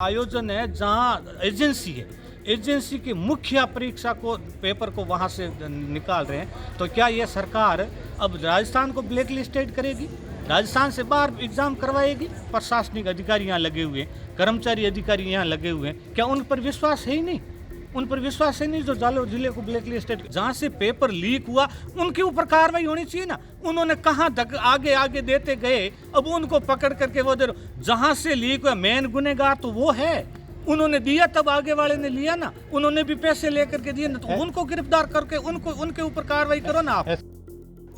आयोजन है जहां एजेंसी है, एजेंसी की मुख्य परीक्षा को पेपर को वहां से निकाल रहे हैं। तो क्या ये सरकार अब राजस्थान को ब्लैक लिस्टेड करेगी, राजस्थान से बाहर एग्जाम करवाएगी? प्रशासनिक अधिकारी यहाँ लगे हुए हैं, कर्मचारी अधिकारी यहाँ लगे हुए हैं, क्या उन पर विश्वास है ही नहीं? उन पर विश्वास है नहीं जो जालोर जिले को ब्लैक लिस्टेड, जहाँ से पेपर लीक हुआ उनके ऊपर कार्रवाई होनी चाहिए ना। उन्होंने कहाँ तक आगे आगे देते गए, अब उनको पकड़ करके वो दे, जहाँ से लीक हुआ मेन गुनेगार तो वो है, उन्होंने दिया तब आगे वाले ने लिया ना, उन्होंने भी पैसे लेकर के दिए ना, तो उनको गिरफ्तार करके उनके ऊपर कार्रवाई करो ना आप।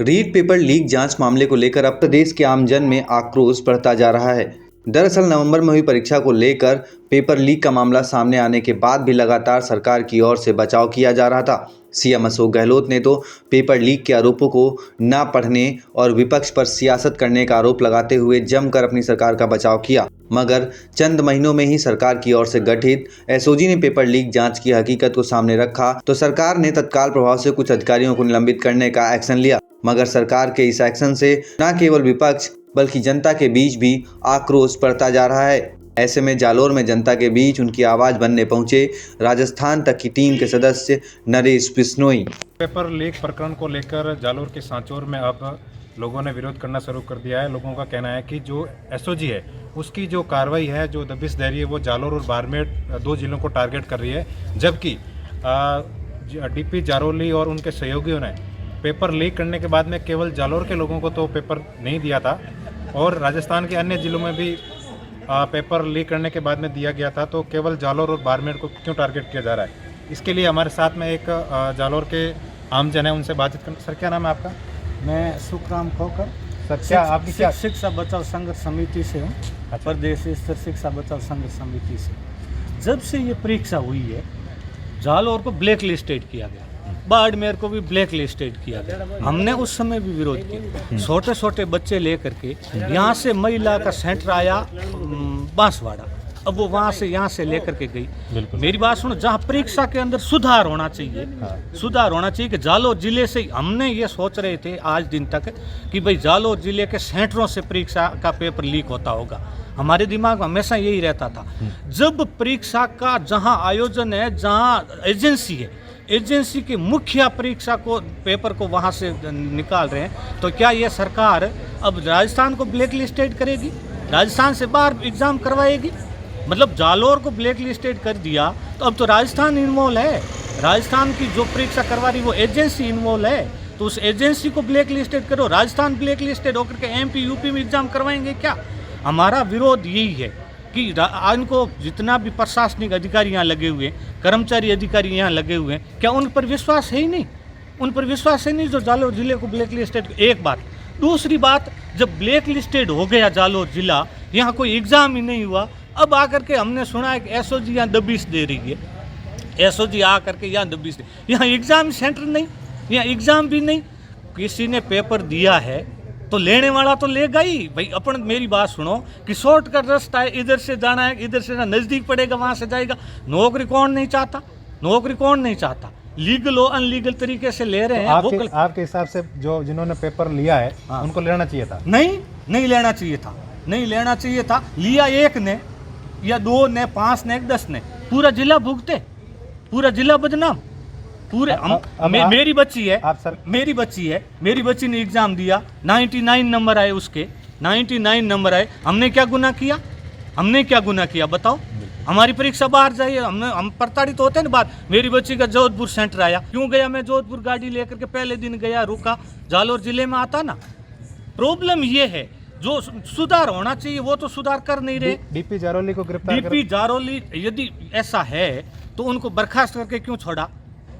रीट पेपर लीक जांच मामले को लेकर अब प्रदेश के आमजन में आक्रोश बढ़ता जा रहा है। दरअसल नवंबर में हुई परीक्षा को लेकर पेपर लीक का मामला सामने आने के बाद भी लगातार सरकार की ओर से बचाव किया जा रहा था। सीएम अशोक गहलोत ने तो पेपर लीक के आरोपों को न पढ़ने और विपक्ष पर सियासत करने का आरोप लगाते हुए जमकर अपनी सरकार का बचाव किया, मगर चंद महीनों में ही सरकार की ओर से गठित एसओजी ने पेपर लीक जांच की हकीकत को सामने रखा तो सरकार ने तत्काल प्रभाव से कुछ अधिकारियों को निलंबित करने का एक्शन लिया। मगर सरकार के इस एक्शन से न केवल विपक्ष बल्कि जनता के बीच भी आक्रोश बढ़ता जा रहा है। ऐसे में जालोर में जनता के बीच उनकी आवाज बनने पहुंचे राजस्थान तक की टीम के सदस्य नरेश बिश्नोई। पेपर लीक प्रकरण को लेकर जालोर के सांचौर में अब लोगों ने विरोध करना शुरू कर दिया है। लोगों का कहना है कि जो एसओजी है उसकी जो कार्रवाई है, जो दबिश दे रही है, वो जालोर और बाड़मेर दो जिलों को टारगेट कर रही है, जबकि डीपी जारोली और उनके सहयोगियों ने पेपर लीक करने के बाद में केवल जालोर के लोगों को तो पेपर नहीं दिया था और राजस्थान के अन्य जिलों में भी पेपर लीक करने के बाद में दिया गया था, तो केवल जालोर और बाड़मेर को क्यों टारगेट किया जा रहा है? इसके लिए हमारे साथ में एक जालोर के आमजन है, उनसे बातचीत करना। सर, क्या नाम है आपका? मैं सुखराम खोकर, सर, क्या आपकी क्या शिक्षा बचाव संघर्ष समिति से हूँ, प्रदेश स्तर शिक्षा बचाव संघर्ष समिति से। जब से ये परीक्षा हुई है, जालोर को ब्लैक लिस्टेड किया गया, बाड़मेर को भी ब्लैक लिस्टेड किया गया। हमने उस समय भी विरोध किया। छोटे छोटे बच्चे लेकर के यहाँ से महिला का सेंटर आया बांसवाड़ा, अब वो वहाँ से यहाँ से लेकर के गई। मेरी बात सुनो, जहाँ परीक्षा के अंदर सुधार होना चाहिए, सुधार होना चाहिए कि जालोर जिले से हमने ये सोच रहे थे आज दिन तक कि भाई जालोर जिले के सेंटरों से परीक्षा का पेपर लीक होता होगा। हमारे दिमाग में हमेशा यही रहता था। जब परीक्षा का जहाँ आयोजन है, जहाँ एजेंसी है, एजेंसी की मुख्य परीक्षा को पेपर को वहाँ से निकाल रहे हैं, तो क्या ये सरकार अब राजस्थान को ब्लैक लिस्टेड करेगी, राजस्थान से बाहर एग्जाम करवाएगी? मतलब जालोर को ब्लैक लिस्टेड कर दिया तो अब तो राजस्थान इन्वॉल्व है, राजस्थान की जो परीक्षा करवा रही वो एजेंसी इन्वॉल्व है, तो उस एजेंसी को ब्लैक लिस्टेड करो। राजस्थान ब्लैक लिस्टेड होकर के एमपी यूपी में एग्जाम करवाएंगे क्या? हमारा विरोध यही है कि इनको जितना भी प्रशासनिक अधिकारी यहाँ लगे हुए हैं, कर्मचारी अधिकारी यहाँ लगे हुए हैं, क्या उन पर विश्वास है ही नहीं? उन पर विश्वास है नहीं जो जालोर जिले को ब्लैक लिस्टेड। एक बात, दूसरी बात, जब ब्लैक लिस्टेड हो गया जालोर जिला, यहाँ कोई एग्जाम ही नहीं हुआ, अब आकर के हमने सुना है कि एसओजी यहाँ दबिश दे रही है, एसओजी आकर के यहाँ दबिश दे, यहाँ एग्जाम सेंटर नहीं, यहाँ एग्जाम भी नहीं। किसी ने पेपर दिया है तो लेने वाला तो लेगा ही भाई। अपन मेरी बात सुनो कि शॉर्टकट रास्ता है, इधर से जाना है, इधर से नज़दीक पड़ेगा, वहाँ से जाएगा। नौकरी कौन नहीं चाहता? नौकरी कौन नहीं चाहता? लीगल और अनलीगल तरीके से ले रहे हैं। आपके हिसाब से जो जिन्होंने पेपर लिया है, हाँ, उनको लेना चाहिए था? नहीं लेना चाहिए था, नहीं लेना चाहिए था। लिया एक ने या दो ने, 5 ने, 10 ने, पूरा जिला भुगते, पूरा जिला बदनाम। पूरे मेरी बच्ची है, मेरी बच्ची ने एग्जाम दिया, 99 नंबर आए उसके, 99 नंबर आए। हमने क्या गुनाह किया? हमने क्या गुनाह किया बताओ? हमारी परीक्षा बाहर जाइए, हम प्रताड़ित होते हैं ना। बात, मेरी बच्ची का जोधपुर सेंटर आया, क्यों गया मैं जोधपुर? गाड़ी लेकर के पहले दिन गया, रुका, जालोर जिले में आता ना। प्रॉब्लम ये है, जो सुधार होना चाहिए वो तो सुधार कर नहीं रहे। डीपी जारोली को गिरफ्तार, डीपी जारोली यदि ऐसा है तो उनको बर्खास्त करके क्यों छोड़ा?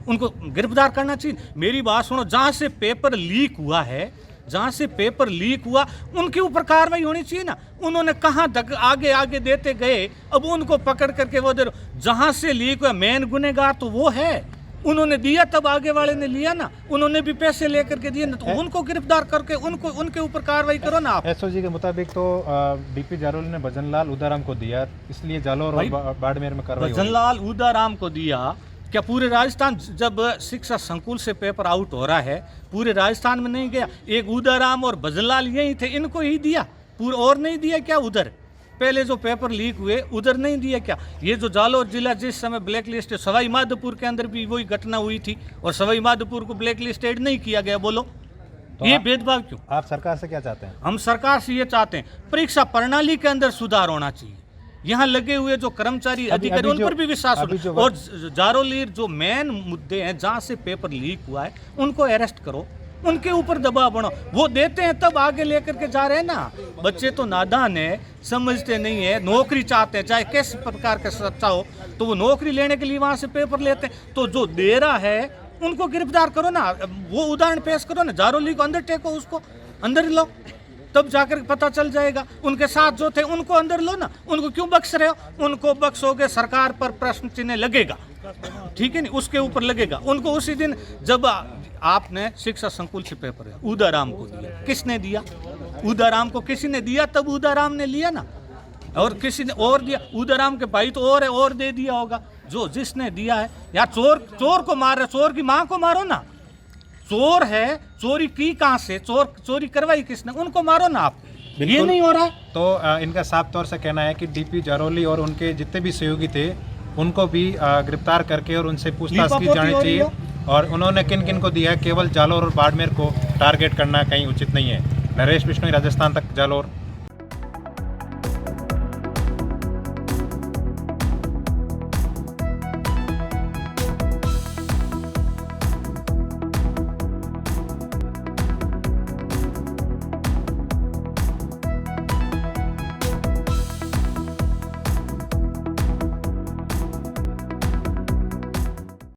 उनको गिरफ्तार करना चाहिए। मेरी बात सुनो, जहाँ से पेपर लीक हुआ है, जहाँ से पेपर लीक हुआ उनके ऊपर कार्रवाई होनी चाहिए ना। उन्होंने कहाँ तक आगे आगे देते गए, अब उनको पकड़ करके वो दे, जहाँ से लीक हुआ मेन गुनेगार तो वो है, उन्होंने दिया तब आगे वाले ने लिया ना, उन्होंने भी पैसे लेकर के दिए ना, तो उनको गिरफ्तार करके उनके ऊपर कार्रवाई करो ना आप। एसओजी के मुताबिक तो डीपी जारोली ने भजनलाल उदाराम को दिया, इसलिए जालोर और बाड़मेर में कार्रवाई। भजनलाल उदाराम को दिया क्या पूरे राजस्थान? जब शिक्षा संकुल से पेपर आउट हो रहा है, पूरे राजस्थान में नहीं गया? एक उदाराम और भजनलाल यही थे, इनको ही दिया, पूरा और नहीं दिया क्या उधर? पहले जो पेपर लीक हुए उधर नहीं दिया क्या? ये जो जालौर जिला जिस समय ब्लैक लिस्ट, सवाई माधोपुर के अंदर भी वही घटना हुई थी और सवाई माधोपुर को ब्लैक लिस्टेड नहीं किया गया। बोलो तो ये भेदभाव क्यों? आप सरकार से क्या चाहते हैं? हम सरकार से ये चाहते हैं परीक्षा प्रणाली के अंदर सुधार होना चाहिए। यहाँ लगे हुए जो कर्मचारी अधिकारी उन पर भी विश्वास होना, और जारोलीर जो मेन मुद्दे हैं जहाँ से पेपर लीक हुआ है उनको अरेस्ट करो, उनके ऊपर दबाव बनाओ। वो देते हैं तब आगे लेकर के जा रहे हैं ना। बच्चे तो नादान है, समझते नहीं है, नौकरी चाहते हैं, चाहे किस प्रकार का सच्चा हो, तो वो नौकरी लेने के लिए वहाँ से पेपर लेते हैं। तो जो दे रहा है उनको गिरफ्तार करो ना, वो उदाहरण पेश करो ना, जारोली को अंदर टेको, उसको अंदर लो, तब जाकर पता चल जाएगा। उनके साथ जो थे उनको अंदर लो ना, उनको क्यों बख्श रहे हो? उनको बख्शोगे सरकार पर प्रश्न चिन्ह लगेगा, ठीक है नहीं, उसके ऊपर लगेगा। उनको उसी दिन जब आपने शिक्षा संकुल से पेपर उदाराम को दिया, किसने दिया? उदाराम को किसी ने दिया, तब उदाराम ने लिया ना, और किसी ने और दिया। उदाराम के भाई तो और दे दिया होगा। जो जिसने दिया है, या चोर को मार रहे, चोर की माँ को मारो ना। चोर है, चोरी की कहाँ से, चोरी करवाई किसने, उनको मारो ना आप। ये नहीं हो रहा है। तो इनका साफ तौर से कहना है कि डीपी जारोली और उनके जितने भी सहयोगी थे उनको भी गिरफ्तार करके और उनसे पूछताछ की जानी चाहिए। और उन्होंने किन किन को दिया है, केवल जालोर और बाड़मेर को टारगेट करना कहीं उचित नहीं है। नरेश बिश्नोई, राजस्थान तक, जालोर।